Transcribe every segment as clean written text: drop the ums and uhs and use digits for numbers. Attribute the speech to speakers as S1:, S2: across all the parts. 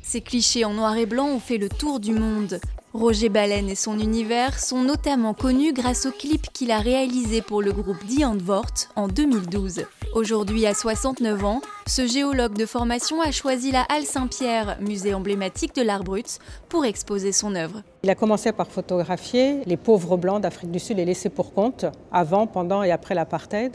S1: Ces clichés en noir et blanc ont fait le tour du monde. Roger Balaine et son univers sont notamment connus grâce au clip qu'il a réalisé pour le groupe Die Antwoord en 2012. Aujourd'hui, à 69 ans, ce géologue de formation a choisi la Halle Saint-Pierre, musée emblématique de l'art brut, pour exposer son œuvre.
S2: Il a commencé par photographier les pauvres blancs d'Afrique du Sud, les laissés pour compte, avant, pendant et après l'apartheid.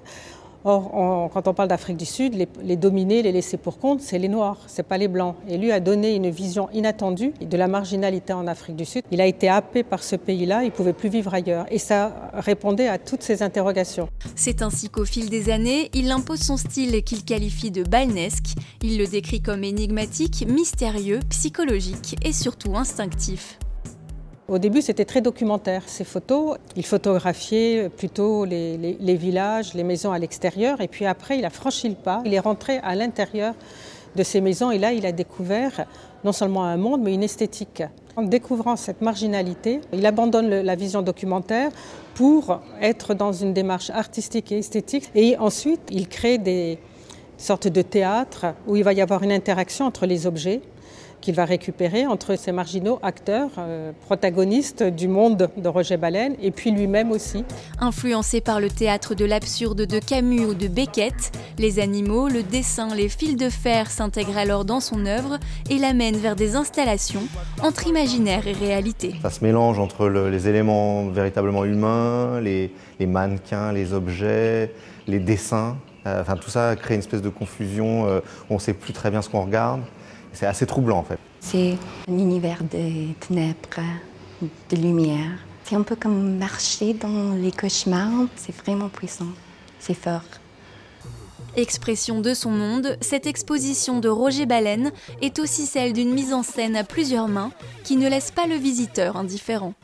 S2: Or, quand on parle d'Afrique du Sud, les dominés, les laissés pour compte, c'est les Noirs, c'est pas les Blancs. Et lui a donné une vision inattendue de la marginalité en Afrique du Sud. Il a été happé par ce pays-là, il ne pouvait plus vivre ailleurs. Et ça répondait à toutes ces interrogations.
S1: C'est ainsi qu'au fil des années, il impose son style qu'il qualifie de balenesque. Il le décrit comme énigmatique, mystérieux, psychologique et surtout instinctif.
S2: Au début, c'était très documentaire, ces photos. Il photographiait plutôt les villages, les maisons à l'extérieur. Et puis après, il a franchi le pas. Il est rentré à l'intérieur de ces maisons. Et là, il a découvert non seulement un monde, mais une esthétique. En découvrant cette marginalité, il abandonne la vision documentaire pour être dans une démarche artistique et esthétique. Et ensuite, il crée des sortes de théâtres où il va y avoir une interaction entre les objets qu'il va récupérer entre ces marginaux acteurs, protagonistes du monde de Roger Balaine, et puis lui-même aussi.
S1: Influencé par le théâtre de l'absurde de Camus ou de Beckett, les animaux, le dessin, les fils de fer s'intègrent alors dans son œuvre et l'amènent vers des installations entre imaginaire et réalité.
S3: Ça se mélange entre les éléments véritablement humains, les mannequins, les objets, les dessins. Enfin, tout ça crée une espèce de confusion où on ne sait plus très bien ce qu'on regarde. C'est assez troublant en fait.
S4: C'est un univers de ténèbres, de lumière. C'est un peu comme marcher dans les cauchemars. C'est vraiment puissant, c'est fort.
S1: Expression de son monde, cette exposition de Roger Balaine est aussi celle d'une mise en scène à plusieurs mains qui ne laisse pas le visiteur indifférent.